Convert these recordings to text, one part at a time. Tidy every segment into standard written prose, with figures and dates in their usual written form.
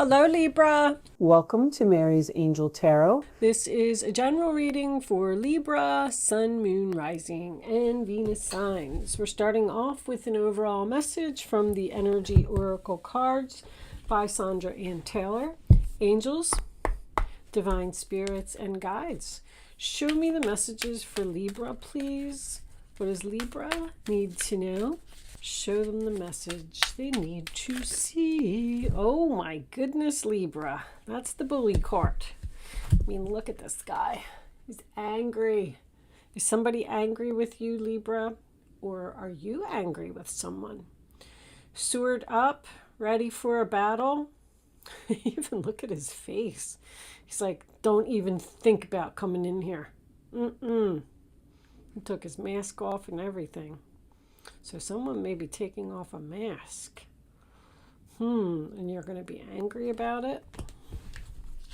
Hello, Libra. Welcome to Mary's Angel Tarot. This is a general reading for Libra, Sun, Moon, Rising, and Venus signs. We're starting off with an overall message from the Energy Oracle cards by Sandra Ann Taylor. Angels, divine spirits, and guides. Show me the messages for Libra, please. What does Libra need to know? Show them the message they need to see. Oh my goodness, Libra. That's the bully card. I mean, look at this guy. He's angry. Is somebody angry with you, Libra? Or are you angry with someone? Sword up, ready for a battle. Even look at his face. He's like, don't even think about coming in here. He took his mask off and everything. So someone may be taking off a mask. And you're going to be angry about it?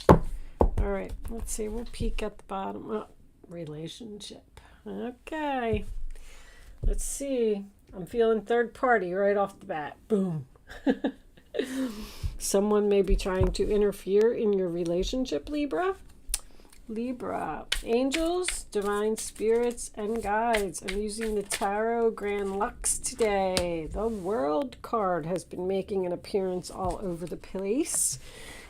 All right, let's see. We'll peek at the bottom. Oh, relationship. Okay. Let's see. I'm feeling third party right off the bat. Boom. Someone may be trying to interfere in your relationship, Libra. Libra, angels, divine spirits, and guides. I'm using the Tarot Grand Lux today. The World card has been making an appearance all over the place.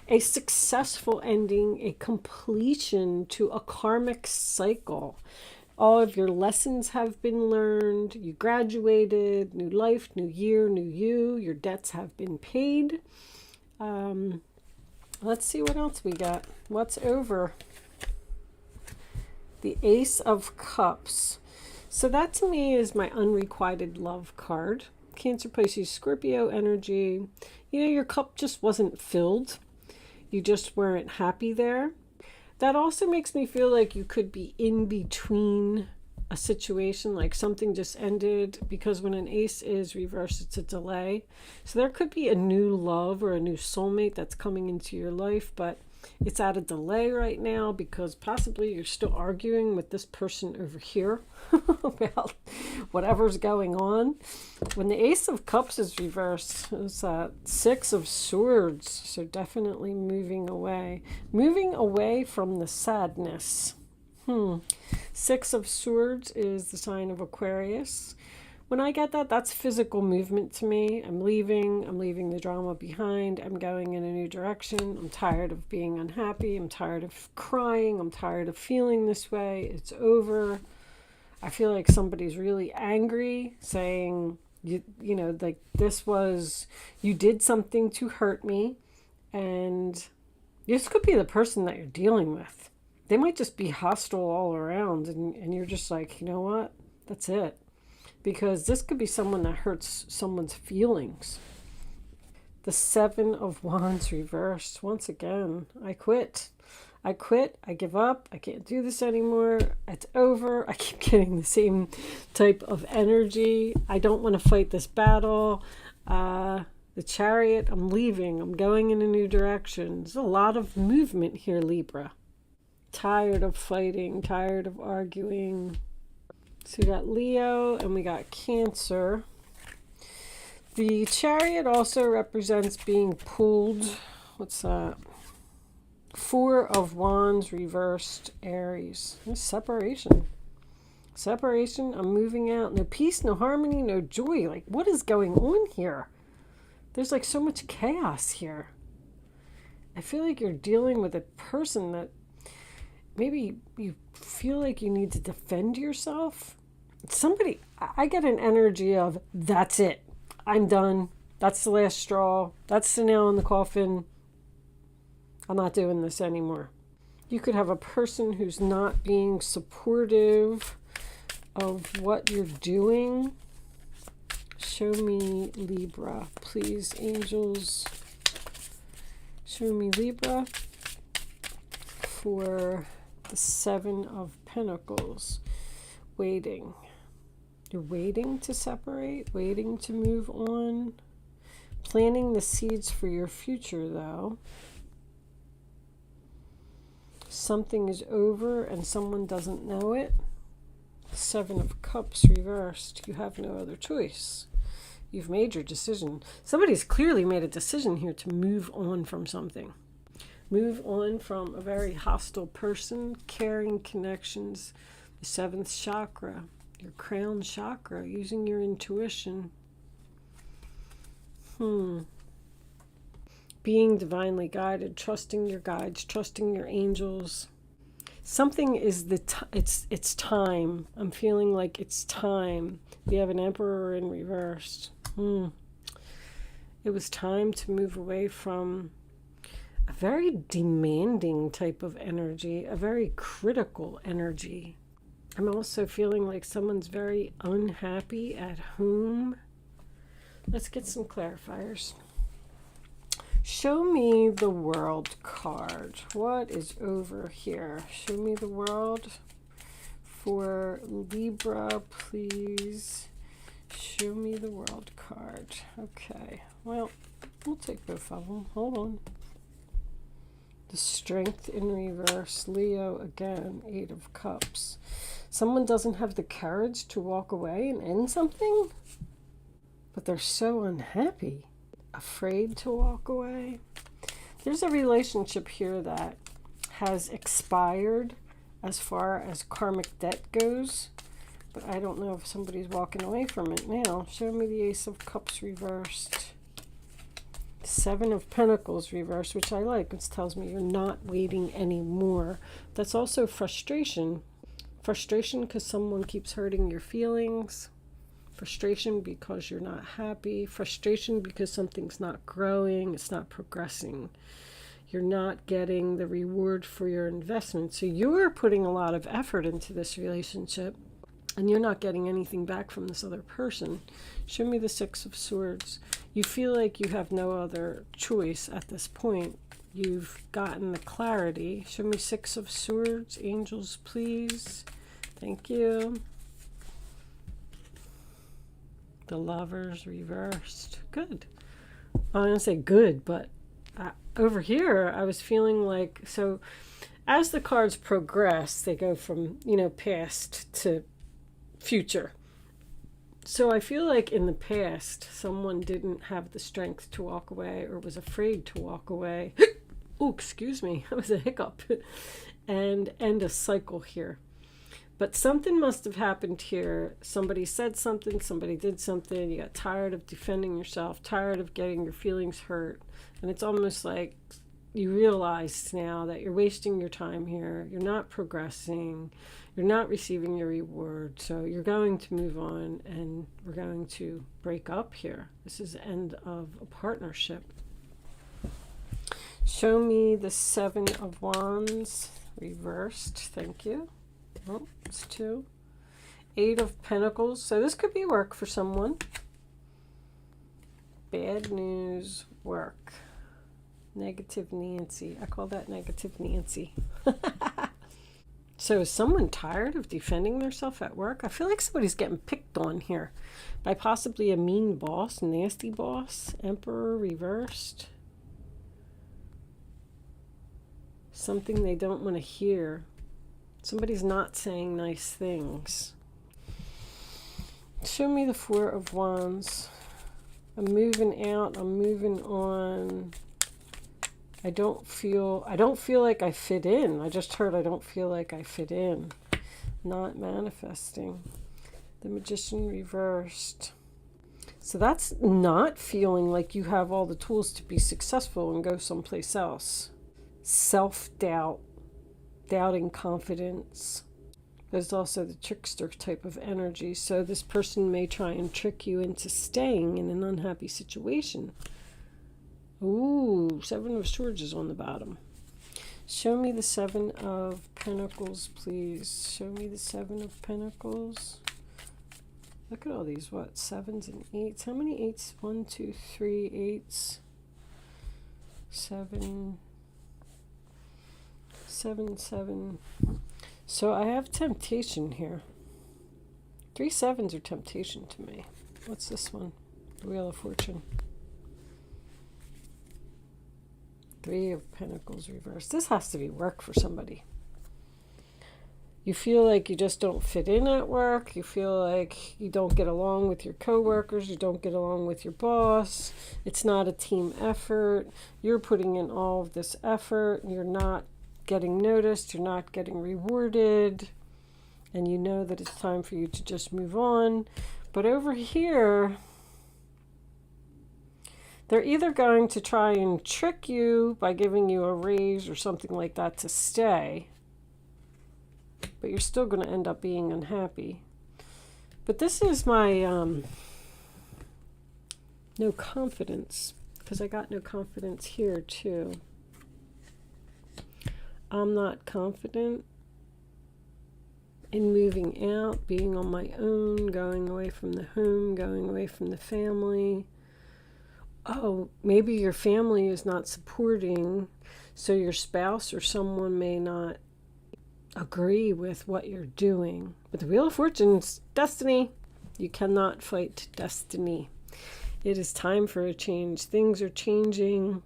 A successful ending, a completion to a karmic cycle. All of your lessons have been learned. You graduated, new life, new year, new you. Your debts have been paid. Let's see what else we got. What's over? The Ace of Cups. So that to me is my unrequited love card. Cancer, Pisces, Scorpio energy. You know, your cup just wasn't filled. You just weren't happy there. That also makes me feel like you could be in between a situation, like something just ended, because when an ace is reversed, it's a delay. So there could be a new love or a new soulmate that's coming into your life, but it's at a delay right now because possibly you're still arguing with this person over here about whatever's going on. When the Ace of Cups is reversed, it's Six of Swords. So definitely moving away from the sadness. Six of Swords is the sign of Aquarius. When I get that, that's physical movement to me. I'm leaving the drama behind. I'm going in a new direction. I'm tired of being unhappy. I'm tired of crying. I'm tired of feeling this way. It's over. I feel like somebody's really angry, saying, you know, like you did something to hurt me. And this could be the person that you're dealing with. They might just be hostile all around. And you're just like, you know what? That's it. Because this could be someone that hurts someone's feelings. The Seven of Wands reversed. Once again, I quit. I give up. I can't do this anymore. It's over. I keep getting the same type of energy. I don't want to fight this battle. The Chariot, I'm leaving. I'm going in a new direction. There's a lot of movement here, Libra. Tired of fighting. Tired of arguing. So we got Leo and we got Cancer. The Chariot also represents being pulled. What's that? Four of Wands reversed, Aries. Separation. I'm moving out. No peace, no harmony, no joy. Like, what is going on here? There's like so much chaos here. I feel like you're dealing with a person that maybe you feel like you need to defend yourself. Somebody, I get an energy of, that's it. I'm done. That's the last straw. That's the nail in the coffin. I'm not doing this anymore. You could have a person who's not being supportive of what you're doing. Show me Libra, please, angels. Show me Libra for the Seven of Pentacles. Waiting. You're waiting to separate, waiting to move on. Planting the seeds for your future, though. Something is over and someone doesn't know it. Seven of Cups reversed. You have no other choice. You've made your decision. Somebody's clearly made a decision here to move on from something. Move on from a very hostile person, carrying connections. The 7th chakra, your crown chakra, using your intuition. Being divinely guided, trusting your guides, trusting your angels. Something is it's time. I'm feeling like it's time. We have an Emperor in reverse. It was time to move away from a very demanding type of energy, a very critical energy. I'm also feeling like someone's very unhappy at home. Let's get some clarifiers. Show me the World card. What is over here? Show me the World for Libra, please. Show me the World card. Okay, well, we'll take both of them. Hold on. The Strength in reverse. Leo again. 8 of Cups. Someone doesn't have the courage to walk away and end something, but they're so unhappy, afraid to walk away. There's a relationship here that has expired as far as karmic debt goes, but I don't know if somebody's walking away from it now. Show me the Ace of Cups reversed. 7 of Pentacles reversed, which I like. It tells me you're not waiting anymore. That's also frustration. Frustration because someone keeps hurting your feelings. Frustration because you're not happy. Frustration because something's not growing. It's not progressing. You're not getting the reward for your investment. So you're putting a lot of effort into this relationship, and you're not getting anything back from this other person. Show me the 6 of Swords. You feel like you have no other choice at this point. You've gotten the clarity. Show me 6 of Swords. Angels, please. Thank you. The Lovers reversed. Good. I'm going to say good, but over here I was feeling like, so as the cards progress, they go from, past to future. So I feel like in the past, someone didn't have the strength to walk away or was afraid to walk away. Oh, excuse me. That was a hiccup. And end a cycle here. But something must have happened here. Somebody said something, somebody did something. You got tired of defending yourself, tired of getting your feelings hurt. And it's almost like you realize now that you're wasting your time here. You're not progressing. You're not receiving your reward. So you're going to move on, and we're going to break up here. This is the end of a partnership. Show me the 7 of Wands reversed. Thank you. Oh, it's 2. 8 of Pentacles. So this could be work for someone. Bad news, work. Negative Nancy. I call that Negative Nancy. So is someone tired of defending themselves at work? I feel like somebody's getting picked on here by possibly a mean boss, nasty boss. Emperor reversed. Something they don't want to hear. Somebody's not saying nice things. Show me the 4 of Wands. I'm moving out. I'm moving on. I don't feel like I fit in. I just heard I don't feel like I fit in. Not manifesting. The Magician reversed. So that's not feeling like you have all the tools to be successful and go someplace else. Self-doubt. Doubting confidence. There's also the trickster type of energy. So this person may try and trick you into staying in an unhappy situation. Ooh, 7 of Swords is on the bottom. Show me the 7 of Pentacles, please. Show me the 7 of Pentacles. Look at all these, what, 7s and 8s? How many 8s? 1, 2, 3 8s. 7, 7, 7. So I have temptation here. 3 7s are temptation to me. What's this one? The Wheel of Fortune. 3 of Pentacles reversed. This has to be work for somebody. You feel like you just don't fit in at work. You feel like you don't get along with your coworkers. You don't get along with your boss. It's not a team effort. You're putting in all of this effort. You're not getting noticed. You're not getting rewarded. And you know that it's time for you to just move on. But over here, they're either going to try and trick you by giving you a raise or something like that to stay, but you're still going to end up being unhappy. But this is my no confidence, because I got no confidence here too. I'm not confident in moving out, being on my own, going away from the home, going away from the family. Oh, maybe your family is not supporting, so your spouse or someone may not agree with what you're doing. But the Wheel of Fortune's destiny. You cannot fight destiny. It is time for a change. Things are changing.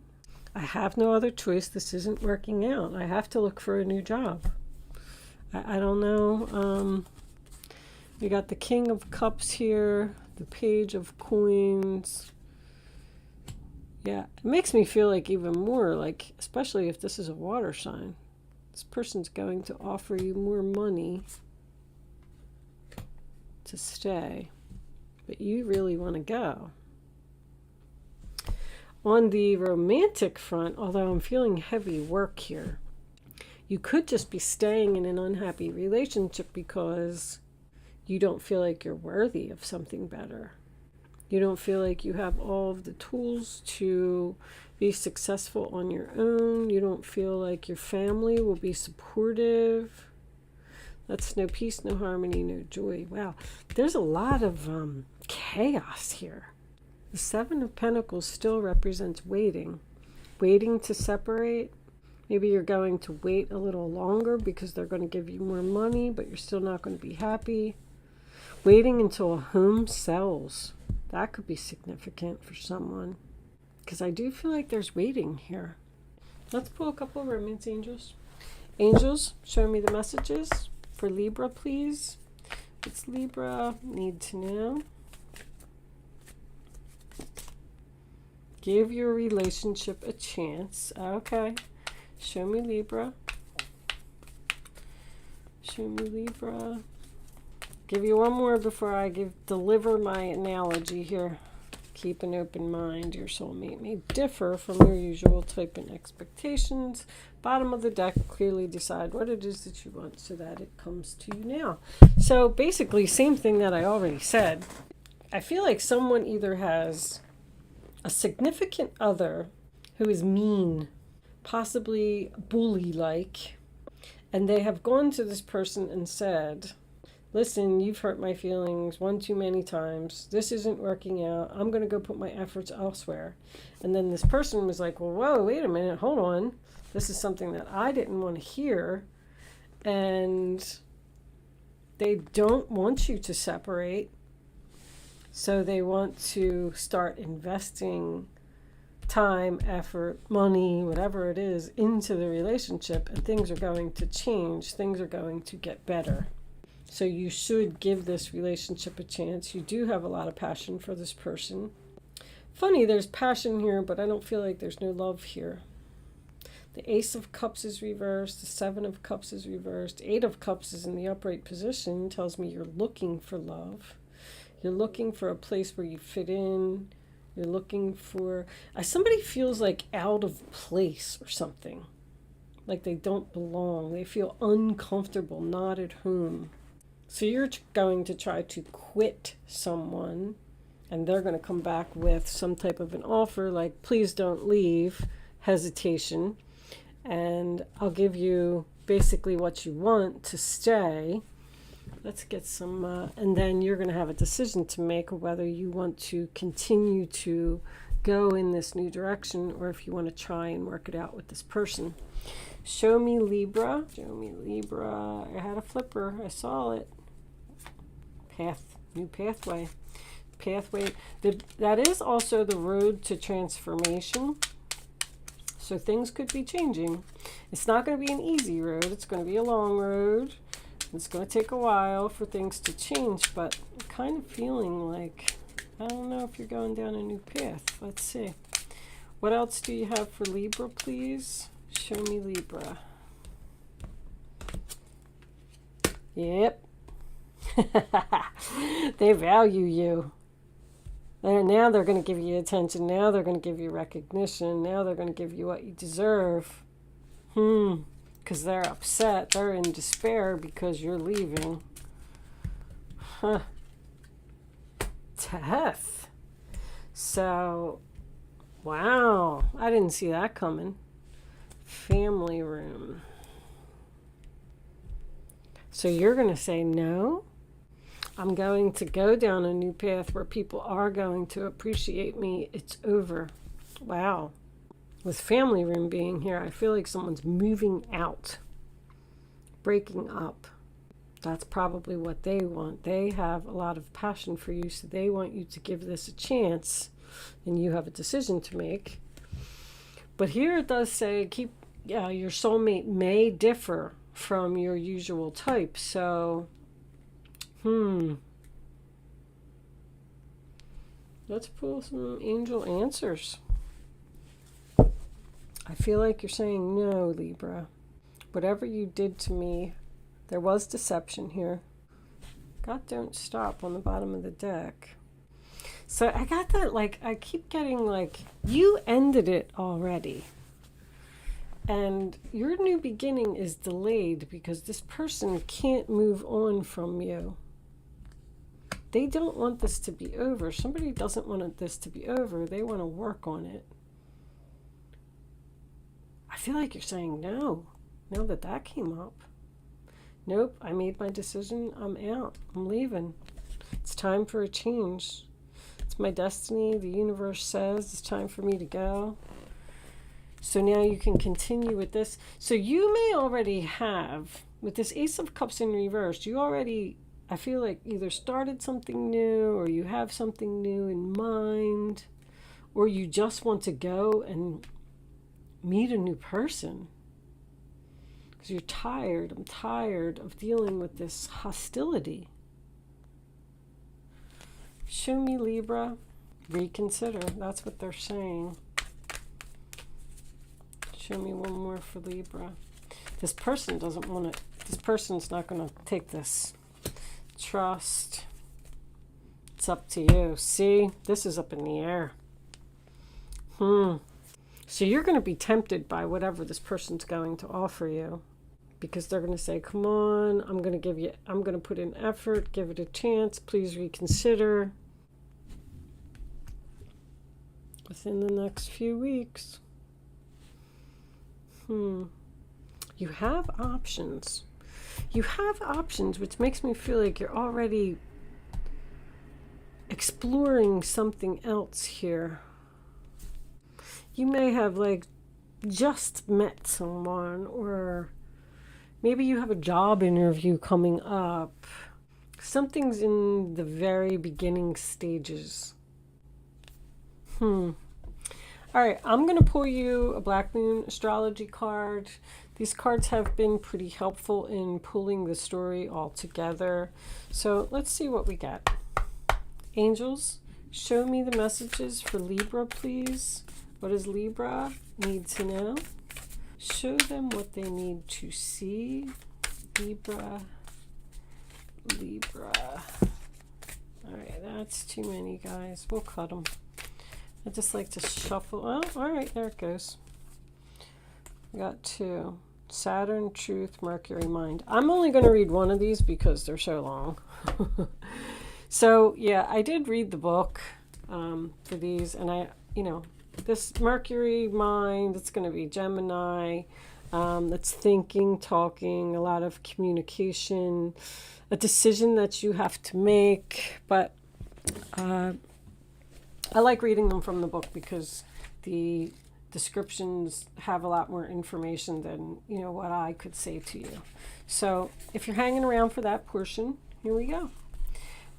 I have no other choice. This isn't working out. I have to look for a new job. I don't know. We got the King of Cups here, the Page of Coins. Yeah, it makes me feel like even more, like, especially if this is a water sign, this person's going to offer you more money to stay, but you really want to go. On the romantic front, although I'm feeling heavy work here, you could just be staying in an unhappy relationship because you don't feel like you're worthy of something better. You don't feel like you have all of the tools to be successful on your own. You don't feel like your family will be supportive. That's no peace, no harmony, no joy. Wow, there's a lot of chaos here. The Seven of Pentacles still represents waiting. Waiting to separate. Maybe you're going to wait a little longer because they're going to give you more money, but you're still not going to be happy. Waiting until a home sells. That could be significant for someone, because I do feel like there's waiting here. Let's pull a couple of romance angels. Angels, show me the messages for Libra, please. What's Libra need to know? Give your relationship a chance. Okay. Show me Libra. Show me Libra. Give you one more before I deliver my analogy here. Keep an open mind. Your soulmate may differ from your usual type and expectations. Bottom of the deck, clearly decide what it is that you want so that it comes to you now. So basically, same thing that I already said. I feel like someone either has a significant other who is mean, possibly bully-like, and they have gone to this person and said, listen, you've hurt my feelings one too many times. This isn't working out. I'm going to go put my efforts elsewhere. And then this person was like, well, whoa, wait a minute. Hold on. This is something that I didn't want to hear. And they don't want you to separate. So they want to start investing time, effort, money, whatever it is, into the relationship. And things are going to change. Things are going to get better. So you should give this relationship a chance. You do have a lot of passion for this person. Funny, there's passion here, but I don't feel like there's no love here. The Ace of Cups is reversed. The Seven of Cups is reversed. Eight of Cups is in the upright position. Tells me you're looking for love. You're looking for a place where you fit in. You're looking for... somebody feels like out of place or something. Like they don't belong. They feel uncomfortable, not at home. So you're going to try to quit someone, and they're going to come back with some type of an offer like, please don't leave, hesitation, and I'll give you basically what you want to stay. Let's get some, and then you're going to have a decision to make whether you want to continue to go in this new direction or if you want to try and work it out with this person. Show me Libra. Show me Libra. I had a flipper. I saw it. New pathway. That is also the road to transformation. So things could be changing. It's not going to be an easy road. It's going to be a long road. It's going to take a while for things to change, but I'm kind of feeling like, I don't know if you're going down a new path. Let's see. What else do you have for Libra, please? Show me Libra. Yep. They value you. Now they're going to give you attention. Now they're going to give you recognition. Now they're going to give you what you deserve. Because they're upset. They're in despair because you're leaving. Huh. Death. So, wow. I didn't see that coming. Family room. So you're going to say no? I'm going to go down a new path where people are going to appreciate me. It's over. Wow. With family room being here, I feel like someone's moving out, breaking up. That's probably what they want. They have a lot of passion for you, so they want you to give this a chance, and you have a decision to make. But here it does say your soulmate may differ from your usual type. So, let's pull some angel answers. I feel like you're saying no, Libra. Whatever you did to me, there was deception here. God don't stop on the bottom of the deck. So I got that, like, I keep getting like, you ended it already. And your new beginning is delayed because this person can't move on from you. They don't want this to be over. Somebody doesn't want this to be over. They want to work on it. I feel like you're saying no, now that that came up. Nope, I made my decision. I'm out. I'm leaving. It's time for a change. It's my destiny. The universe says it's time for me to go. So now you can continue with this. So you may already have, with this Ace of Cups in reverse, you already, I feel like, either started something new, or you have something new in mind, or you just want to go and meet a new person. Because you're tired. I'm tired of dealing with this hostility. Show me Libra. Reconsider. That's what they're saying. Show me one more for Libra. This person doesn't want to, this person's not going to take this. Trust. It's up to you. See, this is up in the air. So you're going to be tempted by whatever this person's going to offer you. Because they're going to say, come on, I'm going to put in effort, give it a chance, please reconsider. Within the next few weeks. You have options. You have options, which makes me feel like you're already exploring something else here. You may have like just met someone, or maybe you have a job interview coming up. Something's in the very beginning stages. All right, I'm going to pull you a Black Moon astrology card. These cards have been pretty helpful in pulling the story all together. So let's see what we get. Angels, show me the messages for Libra, please. What does Libra need to know? Show them what they need to see. Libra. All right, that's too many, guys. We'll cut them. I just like to shuffle. Oh, all right, there it goes. We got two. Saturn, Truth, Mercury, Mind. I'm only going to read one of these because they're so long. So, yeah, I did read the book for these. And this Mercury, Mind, it's going to be Gemini. That's thinking, talking, a lot of communication, a decision that you have to make. But I like reading them from the book because the descriptions have a lot more information than, what I could say to you. So if you're hanging around for that portion, here we go.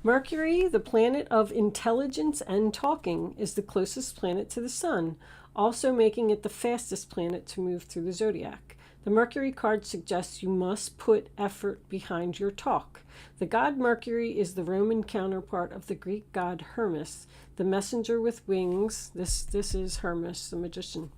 Mercury, the planet of intelligence and talking, is the closest planet to the sun, also making it the fastest planet to move through the zodiac. The Mercury card suggests you must put effort behind your talk. The god Mercury is the Roman counterpart of the Greek god Hermes, the messenger with wings. This is Hermes, the magician.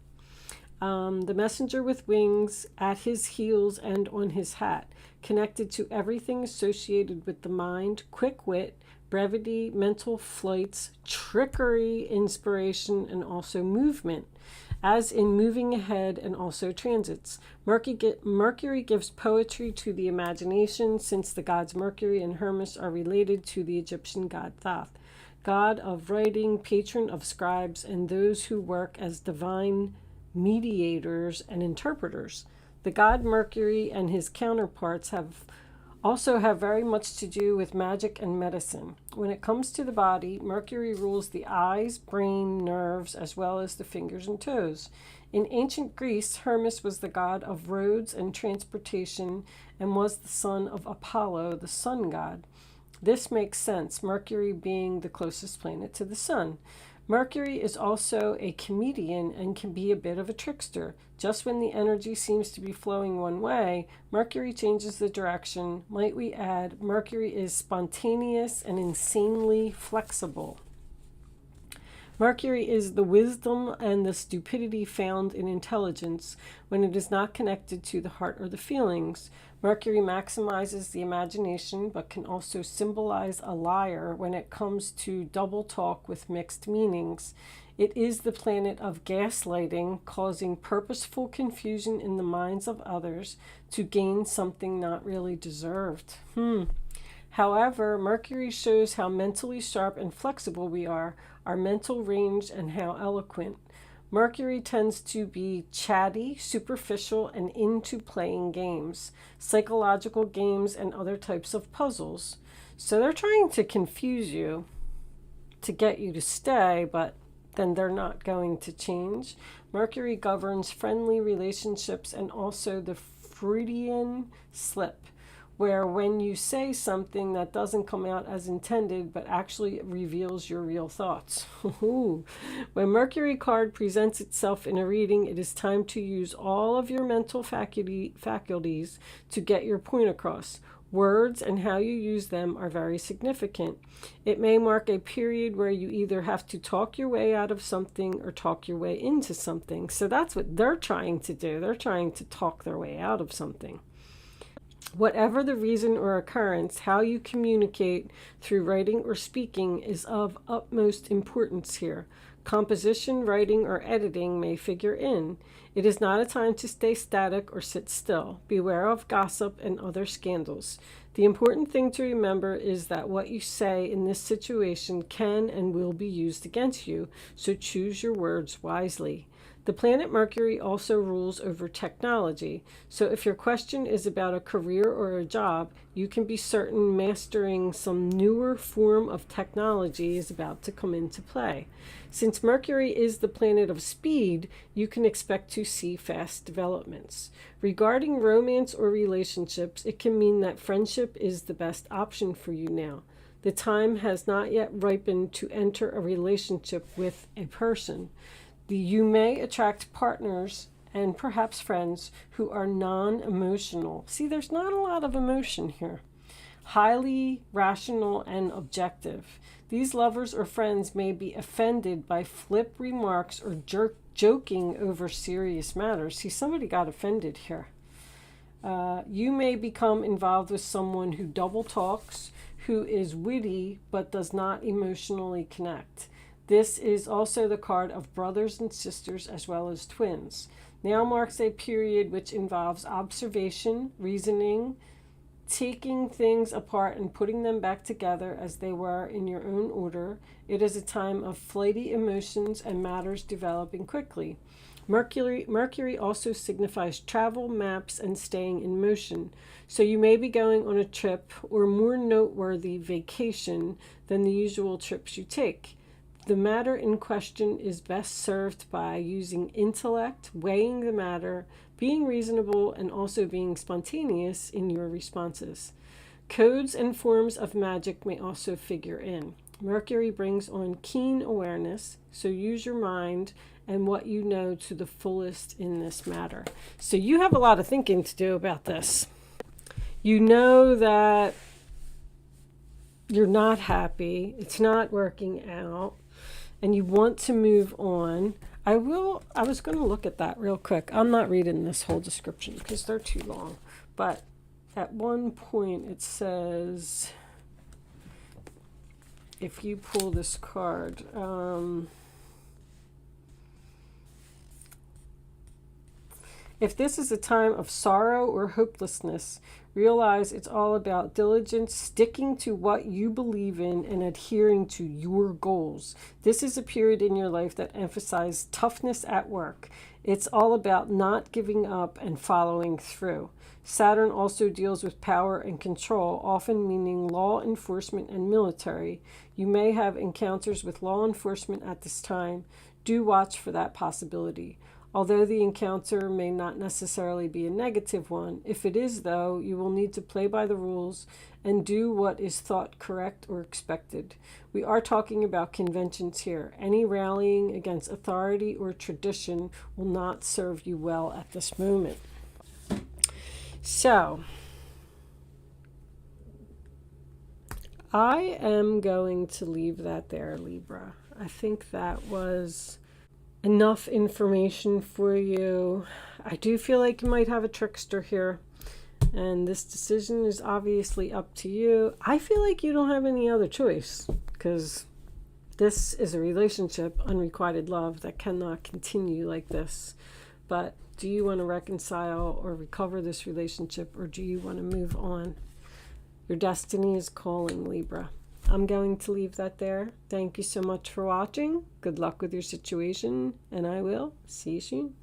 The messenger with wings at his heels and on his hat, connected to everything associated with the mind, quick wit, brevity, mental flights, trickery, inspiration, and also movement, as in moving ahead and also transits. Mercury gives poetry to the imagination, since the gods Mercury and Hermes are related to the Egyptian god Thoth, god of writing, patron of scribes, and those who work as divine mediators and interpreters. The god Mercury and his counterparts also have very much to do with magic and medicine. When it comes to the body, Mercury rules the eyes, brain, nerves, as well as the fingers and toes. In ancient Greece, Hermes was the god of roads and transportation and was the son of Apollo, the sun god. This makes sense, Mercury being the closest planet to the sun. Mercury is also a comedian and can be a bit of a trickster. Just when the energy seems to be flowing one way, Mercury changes the direction. Might we add, Mercury is spontaneous and insanely flexible. Mercury is the wisdom and the stupidity found in intelligence when it is not connected to the heart or the feelings. Mercury maximizes the imagination, but can also symbolize a liar when it comes to double talk with mixed meanings. It is the planet of gaslighting, causing purposeful confusion in the minds of others to gain something not really deserved. However, Mercury shows how mentally sharp and flexible we are, our mental range, and how eloquent. Mercury tends to be chatty, superficial, and into playing games, psychological games, and other types of puzzles. So they're trying to confuse you to get you to stay, but then they're not going to change. Mercury governs friendly relationships and also the Freudian slip, where when you say something that doesn't come out as intended, but actually reveals your real thoughts. When Mercury card presents itself in a reading, it is time to use all of your mental faculties to get your point across. Words and how you use them are very significant. It may mark a period where you either have to talk your way out of something or talk your way into something. So that's what they're trying to do. They're trying to talk their way out of something. Whatever the reason or occurrence, how you communicate through writing or speaking is of utmost importance here. Composition, writing, or editing may figure in. It is not a time to stay static or sit still. Beware of gossip and other scandals. The important thing to remember is that what you say in this situation can and will be used against you, so choose your words wisely. The planet Mercury also rules over technology, so if your question is about a career or a job, you can be certain mastering some newer form of technology is about to come into play. Since Mercury is the planet of speed, you can expect to see fast developments. Regarding romance or relationships, it can mean that friendship is the best option for you now. The time has not yet ripened to enter a relationship with a person. You may attract partners and perhaps friends who are non-emotional. See, there's not a lot of emotion here. Highly rational and objective. These lovers or friends may be offended by flip remarks or joking over serious matters. See, somebody got offended here. You may become involved with someone who double talks, who is witty but does not emotionally connect. This is also the card of brothers and sisters as well as twins. Now marks a period which involves observation, reasoning, taking things apart and putting them back together as they were in your own order. It is a time of flighty emotions and matters developing quickly. Mercury also signifies travel, maps, and staying in motion. So you may be going on a trip or more noteworthy vacation than the usual trips you take. The matter in question is best served by using intellect, weighing the matter, being reasonable, and also being spontaneous in your responses. Codes and forms of magic may also figure in. Mercury brings on keen awareness, so use your mind and what you know to the fullest in this matter. So you have a lot of thinking to do about this. You know that you're not happy, it's not working out, and you want to move on. I was going to look at that real quick. I'm not reading this whole description because they're too long. But at one point it says, if you pull this card, if this is a time of sorrow or hopelessness, realize it's all about diligence, sticking to what you believe in, and adhering to your goals. This is a period in your life that emphasizes toughness at work. It's all about not giving up and following through. Saturn also deals with power and control, often meaning law enforcement and military. You may have encounters with law enforcement at this time. Do watch for that possibility. Although the encounter may not necessarily be a negative one, if it is, though, you will need to play by the rules and do what is thought correct or expected. We are talking about conventions here. Any rallying against authority or tradition will not serve you well at this moment. So, I am going to leave that there, Libra. I think that was enough information for you. I do feel like you might have a trickster here, and this decision is obviously up to you. I feel like you don't have any other choice, because this is a relationship, unrequited love, that cannot continue like this. But do you want to reconcile or recover this relationship, or do you want to move on? Your destiny is calling, Libra. I'm going to leave that there. Thank you so much for watching. Good luck with your situation, and I will see you soon.